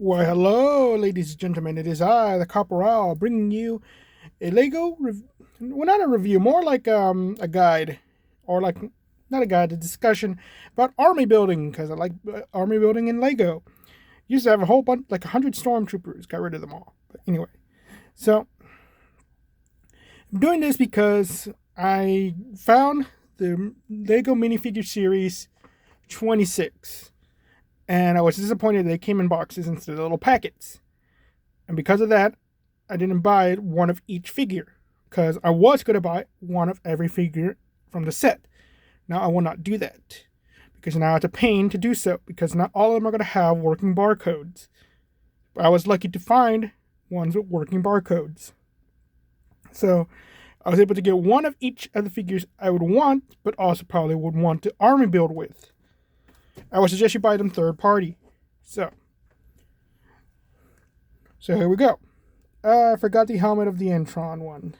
Why, hello, ladies and gentlemen. It is I, the Corporal, bringing you a well, not a review, more like a guide, or like not a guide, a discussion about army building because I like army building in Lego. Used to have a whole bunch, like 100 stormtroopers. Got rid of them all. But anyway, so I'm doing this because I found the Lego minifigure series 26. And I was disappointed they came in boxes instead of little packets. And because of that, I didn't buy one of each figure. Because I was going to buy one of every figure from the set. Now I will not do that. Because now it's a pain to do so. Because not all of them are going to have working barcodes. But I was lucky to find ones with working barcodes. So I was able to get one of each of the figures I would want. But also probably would want to army build with. I would suggest you buy them third party. So here we go. I forgot the helmet of the Entron one.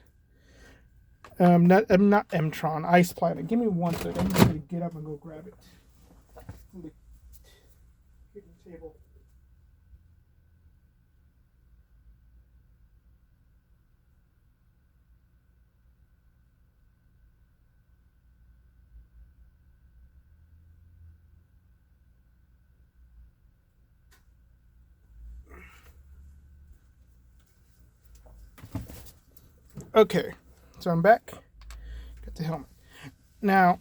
Not Mtron, Ice Planet. Give me 1 second. I'm going to get up and go grab it. From the kitchen table. Okay, so I'm back. Got the helmet. Now,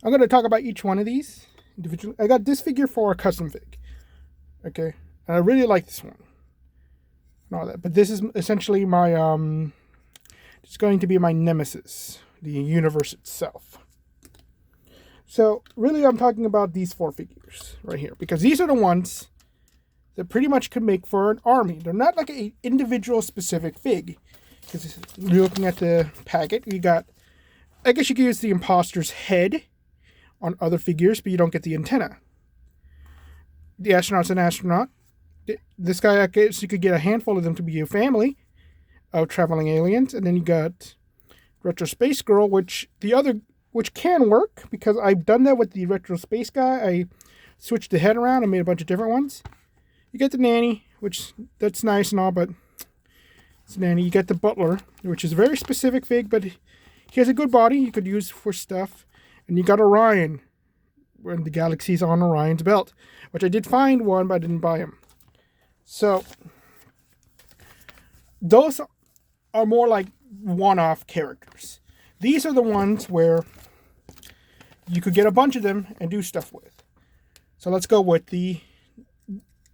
I'm going to talk about each one of these individually. I got this figure for a custom fig. Okay, and I really like this one. And all that, but this is essentially my it's going to be my nemesis, the universe itself. So really, I'm talking about these 4 figures right here because these are the ones that pretty much could make for an army. They're not like an individual specific fig. Because you're looking at the packet, you got, I guess you could use the imposter's head on other figures, but you don't get the antenna. The astronaut's an astronaut. This guy, I guess you could get a handful of them to be a family of traveling aliens. And then you got Retro Space Girl, which can work because I've done that with the Retro Space guy. I switched the head around and made a bunch of different ones. You get the nanny, which that's nice and all, but it's nanny. You get the butler, which is a very specific fig, but he has a good body you could use for stuff. And you got Orion, when the galaxy's on Orion's belt, which I did find one, but I didn't buy him. So those are more like one-off characters. These are the ones where you could get a bunch of them and do stuff with. So let's go with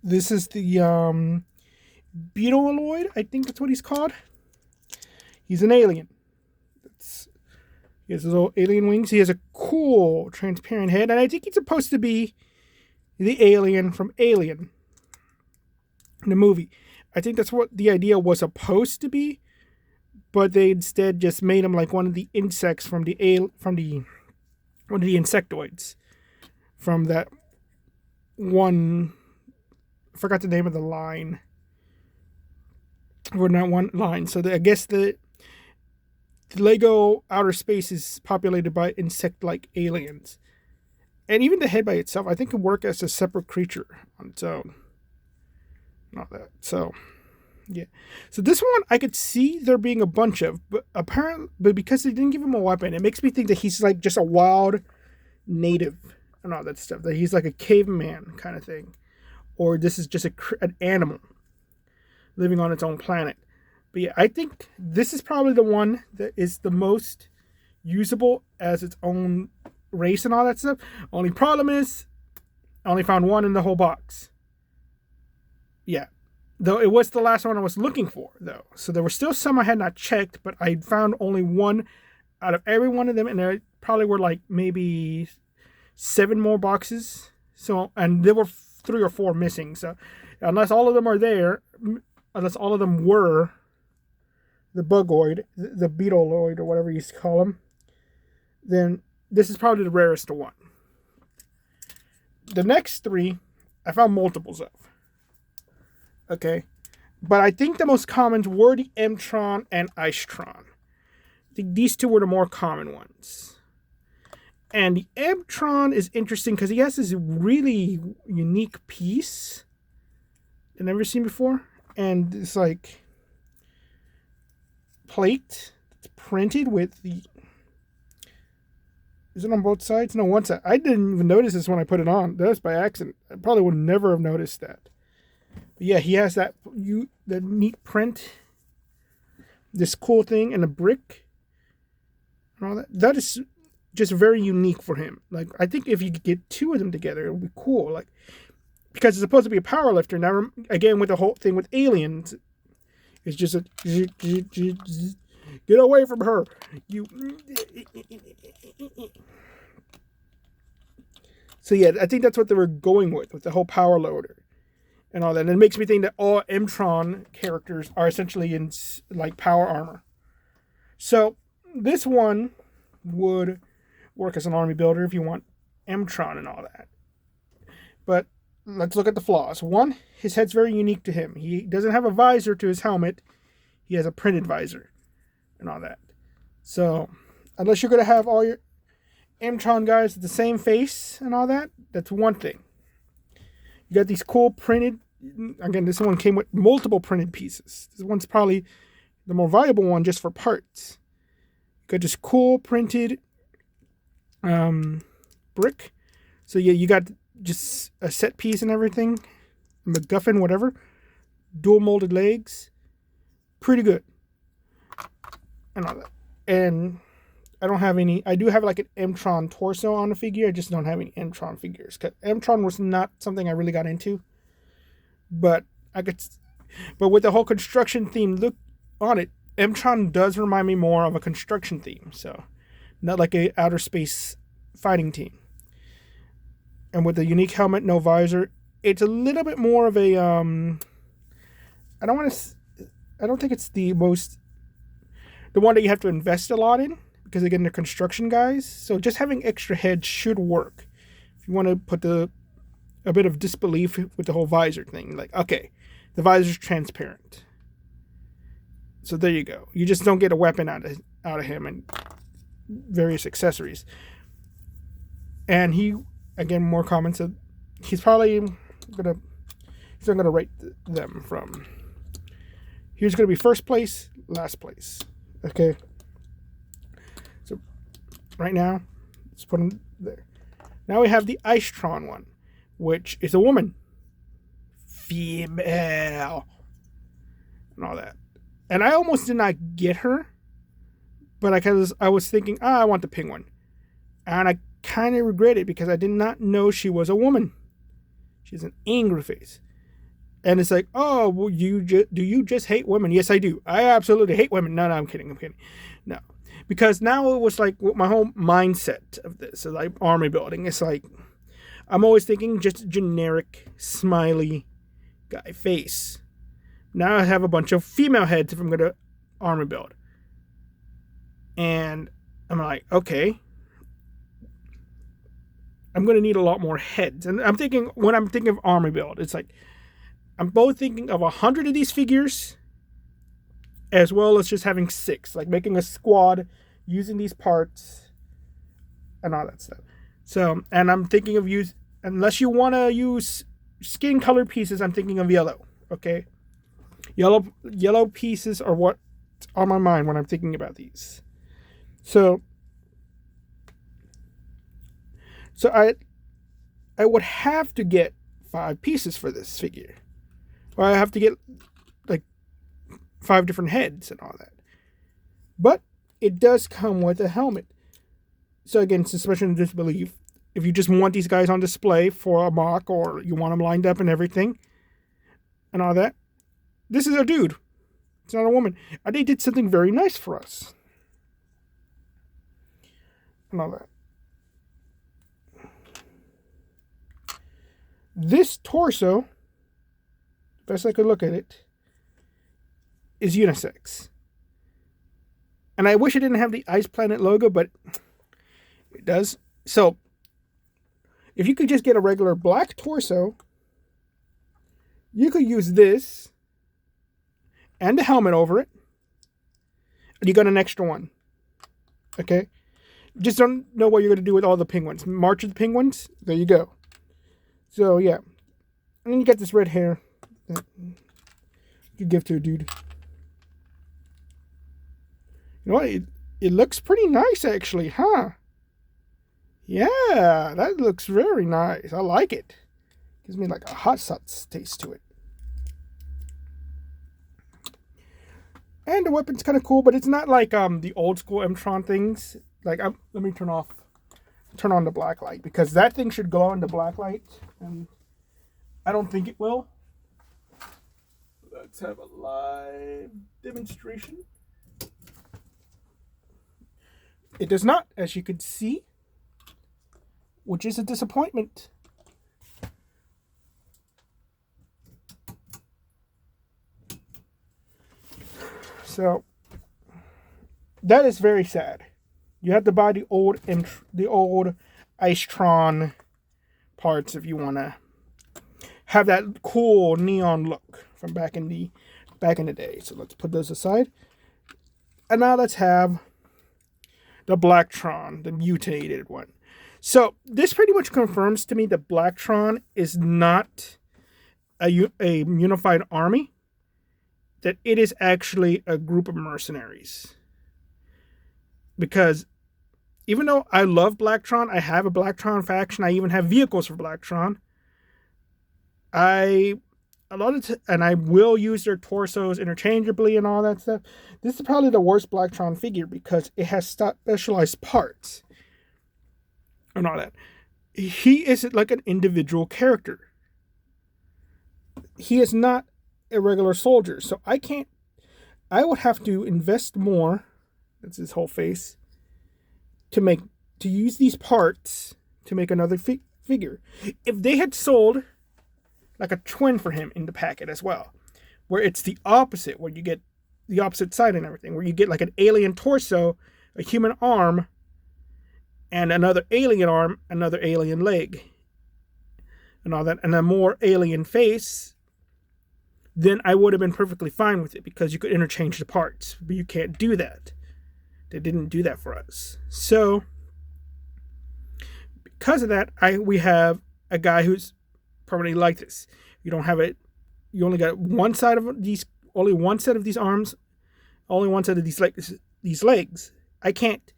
this is the Beetleoid, I think that's what he's called. He's an alien. He has his little alien wings. He has a cool transparent head, and I think he's supposed to be the alien from Alien in the movie. I think that's what the idea was supposed to be, but they instead just made him like one of the insects from one of the insectoids from that one. I forgot the name of the line. Or not one line. So I guess the Lego outer space is populated by insect-like aliens. And even the head by itself, I think, can work as a separate creature on its own. Not that. So, yeah. So this one, I could see there being a bunch of, but because they didn't give him a weapon, it makes me think that he's like just a wild native and all that stuff. That he's like a caveman kind of thing. Or this is just an animal living on its own planet. But yeah, I think this is probably the one that is the most usable as its own race and all that stuff. Only problem is, I only found one in the whole box. Yeah. Though it was the last one I was looking for, though. So there were still some I had not checked, but I found only one out of every one of them, and there probably were like maybe 7 more boxes. So, and there were 3 or 4 missing. So unless all of them are there, unless all of them were the bugoid, the beetleoid, or whatever you call them, then this is probably the rarest one. The next 3, I found multiples of. Okay? But I think the most common were the Mtron and Icetron. I think these 2 were the more common ones. And the Mtron is interesting because he has this really unique piece I've never seen before. And it's like plate. It's printed with the... Is it on both sides? No, one side. I didn't even notice this when I put it on. That was by accident. I probably would never have noticed that. But yeah, he has that neat print. This cool thing and a brick. And all that. That is just very unique for him. Like, I think if you could get two of them together, it would be cool. Like, because it's supposed to be a power lifter. Now, again, with the whole thing with aliens, it's just a... Get away from her. You... So yeah, I think that's what they were going with the whole power loader and all that. And it makes me think that all M-Tron characters are essentially in like power armor. So this one would work as an army builder if you want M-Tron and all that. But let's look at the flaws. One, his head's very unique to him. He doesn't have a visor to his helmet. He has a printed visor and all that. So unless you're going to have all your M-Tron guys with the same face and all that, that's one thing. You got these cool printed... Again, this one came with multiple printed pieces. This one's probably the more valuable one just for parts. You got this cool printed brick. So yeah, you got just a set piece and everything. MacGuffin, whatever. Dual molded legs. Pretty good. And all that. And I don't have any... I do have like an M-Tron torso on the figure. I just don't have any M-Tron figures. Because M-Tron was not something I really got into. But I could... But with the whole construction theme look on it, M-Tron does remind me more of a construction theme. So, not like a outer space fighting team. And with the unique helmet, no visor, it's a little bit more of a... I don't think it's the most... The one that you have to invest a lot in. Because again, they're construction guys. So just having extra heads should work. If you want to put a bit of disbelief with the whole visor thing. Like, okay, the visor's transparent. So there you go. You just don't get a weapon out of him and various accessories. And he, again, more comments. He's probably gonna... He's not gonna rate them from... Here's gonna be first place, last place. Okay. Right now, let's put them there. Now we have the Icetron one, which is a woman. Female. And all that. And I almost did not get her. But I was thinking, I want the penguin. And I kind of regret it because I did not know she was a woman. She's an angry face. And it's like, oh, well, do you just hate women? Yes, I do. I absolutely hate women. No, I'm kidding. No. Because now it was like my whole mindset of this, so like army building. It's like, I'm always thinking just generic, smiley guy face. Now I have a bunch of female heads if I'm going to army build. And I'm like, okay. I'm going to need a lot more heads. And I'm thinking, when I'm thinking of army build, it's like, I'm both thinking of 100 of these figures, as well as just having 6. Like making a squad, using these parts, and all that stuff. So, and I'm thinking of unless you want to use skin color pieces, I'm thinking of yellow. Okay? Yellow pieces are what's on my mind when I'm thinking about these. So I would have to get 5 pieces for this figure. Or I have to get like 5 different heads and all that. But it does come with a helmet. So again, suspension of disbelief. If you just want these guys on display for a mock, or you want them lined up and everything and all that, this is a dude. It's not a woman. And they did something very nice for us. And all that. This torso, best I could look at it, is unisex. And I wish it didn't have the Ice Planet logo, but it does. So, if you could just get a regular black torso, you could use this and a helmet over it, and you got an extra one. Okay? Just don't know what you're going to do with all the penguins. March of the Penguins, there you go. So, yeah. And then you got this red hair You give to a dude. You know what? It looks pretty nice, actually, huh? Yeah, that looks very nice. I like it. Gives me like a hot sauce taste to it. And the weapon's kind of cool, but it's not like the old school M-Tron things. Like, let me turn on the black light, because that thing should glow in the black light, and I don't think it will. Let's have a live demonstration. It does not, as you can see, which is a disappointment. So that is very sad. You have to buy the old Icetron parts if you want to have that cool neon look from back in the day. So let's put those aside. And now let's have the Blacktron, the mutated one. So this pretty much confirms to me that Blacktron is not a unified army, that it is actually a group of mercenaries. Because even though I love Blacktron, I have a Blacktron faction, I even have vehicles for Blacktron, and I will use their torsos interchangeably and all that stuff. This is probably the worst Blacktron figure because it has specialized parts and all that. He isn't like an individual character. He is not a regular soldier, so I would have to invest more, that's his whole face, to use these parts to make another figure. If they had sold like a twin for him in the packet as well, where it's the opposite, where you get the opposite side and everything, where you get like an alien torso, a human arm, and another alien arm, another alien leg, and all that, and a more alien face, then I would have been perfectly fine with it, because you could interchange the parts. But you can't do that. They didn't do that for us. So, because of that, we have a guy who's permanently like this. You don't have it. You only got one side of these. Only one set of these arms. Only one set of these legs. I can't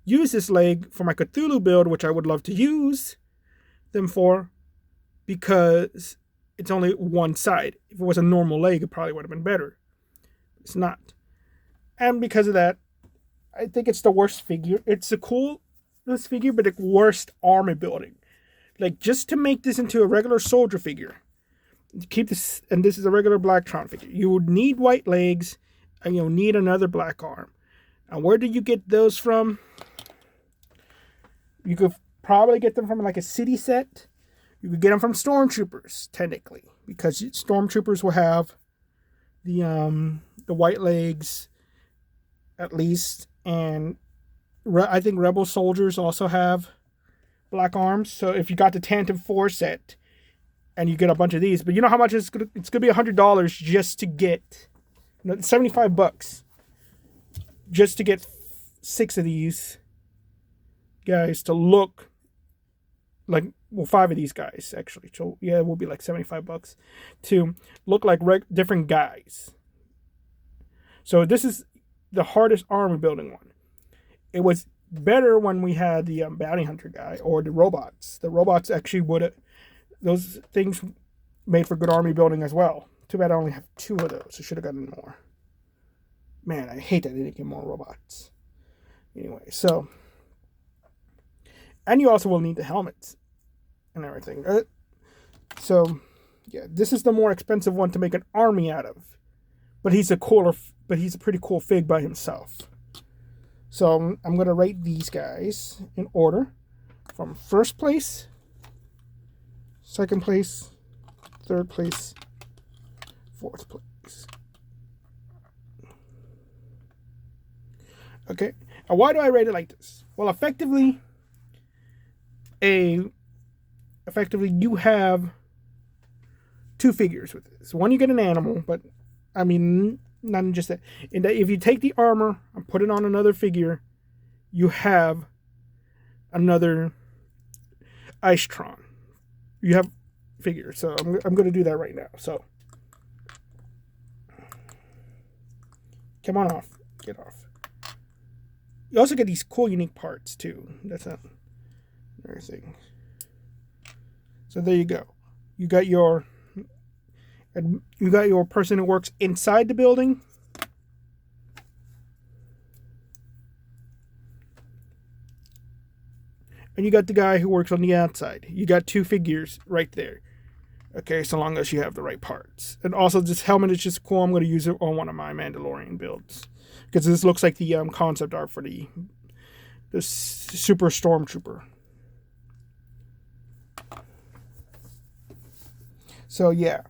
use this leg for my Cthulhu build, which I would love to use them for, because it's only one side. If it was a normal leg, it probably would have been better. It's not. And because of that, I think it's the worst figure. It's the coolest figure, but the worst armor building. Like, just to make this into a regular soldier figure, keep this, and this is a regular Blacktron figure, you would need white legs, and you'll need another black arm. And where do you get those from? You could probably get them from like a city set. You could get them from Stormtroopers, technically, because Stormtroopers will have the white legs, at least, and I think Rebel soldiers also have black arms. So if you got the Tantive 4 set and you get a bunch of these, but you know how much it's gonna be $100 just to get, $75 just to get 6 of these guys to look like, well, 5 of these guys actually. So yeah, it will be like $75 to look like different guys. So this is the hardest armor building one. It was better when we had the bounty hunter guy or the robots. The robots actually those things made for good army building as well. Too bad I only have 2 of those. I should have gotten more. Man, I hate that I didn't get more robots. Anyway, so, and you also will need the helmets and everything. So, yeah, this is the more expensive one to make an army out of. But he's a pretty cool fig by himself. So I'm going to rate these guys in order from first place, second place, third place, fourth place. Okay, and why do I rate it like this? Well, effectively, you have 2 figures with this. One, you get an animal, but I mean, not just that. In that, if you take the armor and put it on another figure, you have another Icetron. You have figures. So I'm going to do that right now. So Come on off. Get off. You also get these cool, unique parts, too. That's another thing. So there you go. You got your person who works inside the building. And you got the guy who works on the outside. You got 2 figures right there. Okay, so long as you have the right parts. And also, this helmet is just cool. I'm going to use it on one of my Mandalorian builds. Because this looks like the concept art for the Super Stormtrooper. So, yeah.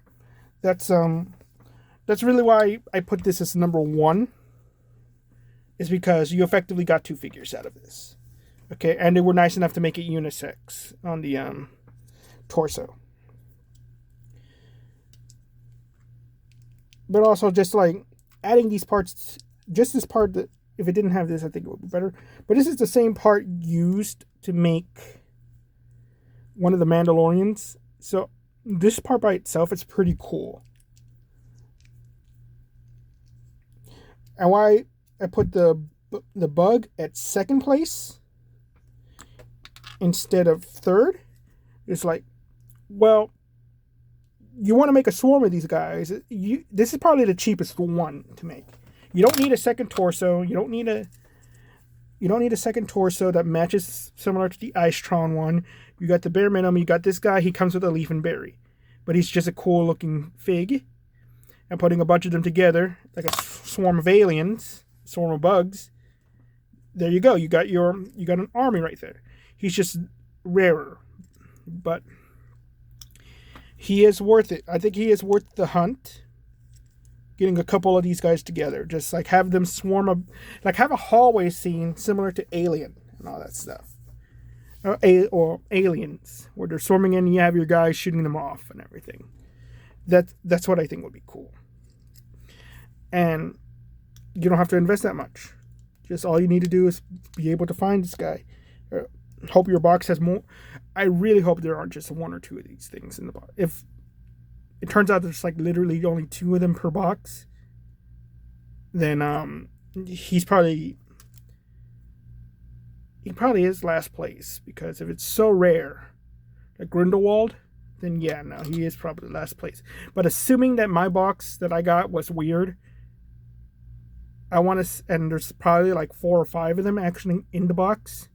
That's really why I put this as number 1. Is because you effectively got 2 figures out of this. Okay, and they were nice enough to make it unisex on the torso. But also just like adding these parts, just this part that if it didn't have this, I think it would be better. But this is the same part used to make one of the Mandalorians. So this part by itself is pretty cool. And why I put the bug at 2nd place instead of 3rd is like, well, you want to make a swarm of these guys. This is probably the cheapest one to make. You don't need a second torso. You don't need a second torso that matches similar to the Icetron one. You got the bare minimum. You got this guy. He comes with a leaf and berry, but he's just a cool looking fig. And putting a bunch of them together like a swarm of aliens, swarm of bugs. There you go. You got an army right there. He's just rarer, but he is worth it. I think he is worth the hunt. Getting a couple of these guys together. Just like have them have a hallway scene similar to Alien and all that stuff. Or Aliens, where they're swarming in and you have your guys shooting them off and everything. That's what I think would be cool. And you don't have to invest that much. Just all you need to do is be able to find this guy. Hope your box has more. I really hope there aren't just 1 or 2 of these things in the box. If it turns out there's like literally only 2 of them per box, then he probably is last place, because if it's so rare, like Grindelwald, then yeah, no, he is probably last place. But assuming that my box that I got was weird, and there's probably like 4 or 5 of them actually in the box,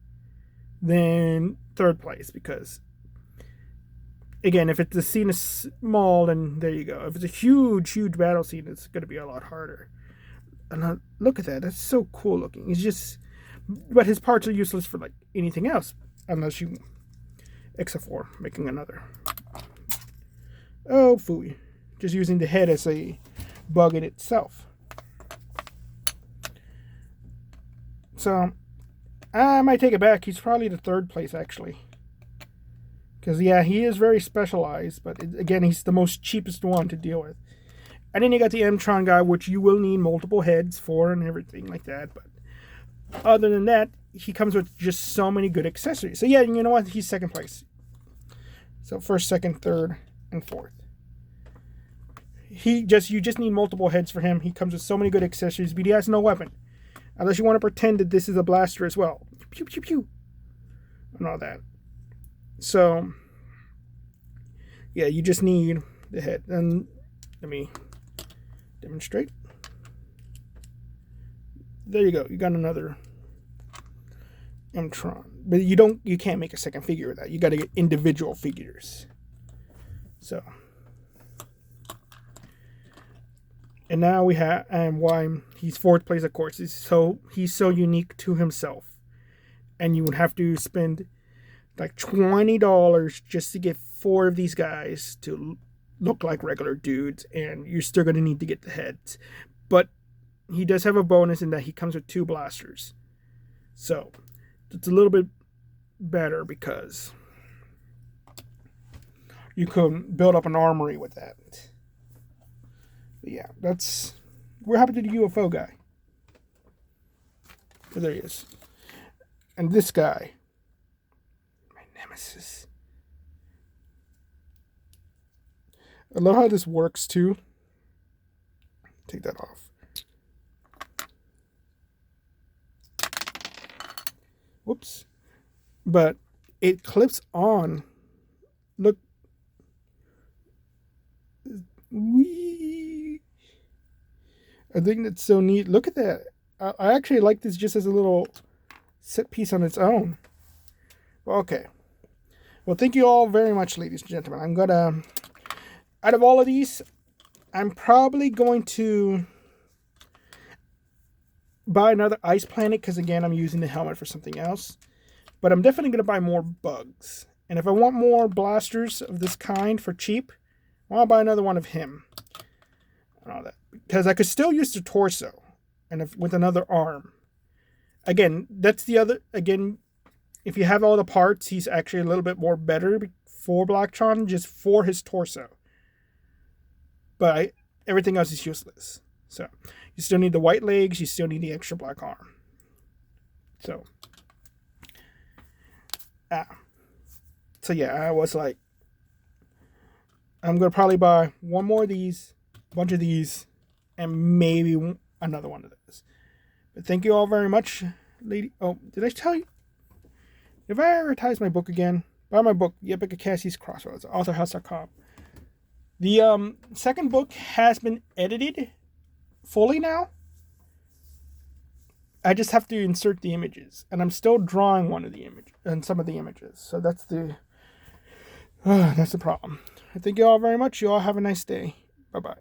then 3rd place, because again, if the scene is small, then there you go. If it's a huge battle scene, it's going to be a lot harder. And look at that. That's so cool looking. But his parts are useless for like anything else, except for making another. Oh, phooey. Just using the head as a bug in itself. So, I might take it back. He's probably the 3rd place, actually. Because, yeah, he is very specialized. But, again, he's the most cheapest one to deal with. And then you got the M-Tron guy, which you will need multiple heads for and everything like that. But other than that, he comes with just so many good accessories. So, yeah, you know what? He's 2nd place. So, 1st, 2nd, 3rd, and 4th. You just need multiple heads for him. He comes with so many good accessories, but he has no weapon. Unless you want to pretend that this is a blaster as well. Pew, pew, pew. And all that. So, yeah, you just need the head. And let me demonstrate. There you go. You got another M-Tron. But you can't make a second figure of that. You got to get individual figures. So. And now we have, and why he's 4th place, of course. He's so unique to himself. And you would have to spend like $20 just to get 4 of these guys to look like regular dudes. And you're still going to need to get the heads. But he does have a bonus in that he comes with 2 blasters. So it's a little bit better because you can build up an armory with that. But yeah, we're happy to the UFO guy. So there he is. And this guy, my nemesis. I love how this works too. Take that off. Whoops. But it clips on. Look. Whee! I think that's so neat. Look at that. I actually like this just as a little set piece on its own. Okay. Well, thank you all very much, ladies and gentlemen. I'm gonna, out of all of these, I'm probably going to buy another Ice Planet because, again, I'm using the helmet for something else. But I'm definitely going to buy more bugs. And if I want more blasters of this kind for cheap, I'll buy another one of him. And all that. Because I could still use the torso and with another arm. Again, that's the other... Again, if you have all the parts, he's actually a little bit more better for Blacktron, just for his torso. But everything else is useless. So, you still need the white legs, you still need the extra black arm. So, yeah, I was like, I'm going to probably buy one more of these, a bunch of these, and maybe another one of those. But thank you all very much, lady. Oh, did I tell you? If I advertise my book again, buy my book, The Epic of Cassie's Crossroads, authorhouse.com. The second book has been edited fully now. I just have to insert the images, and I'm still drawing one of the images and some of the images. So that's the problem. Thank you all very much. You all have a nice day. Bye bye.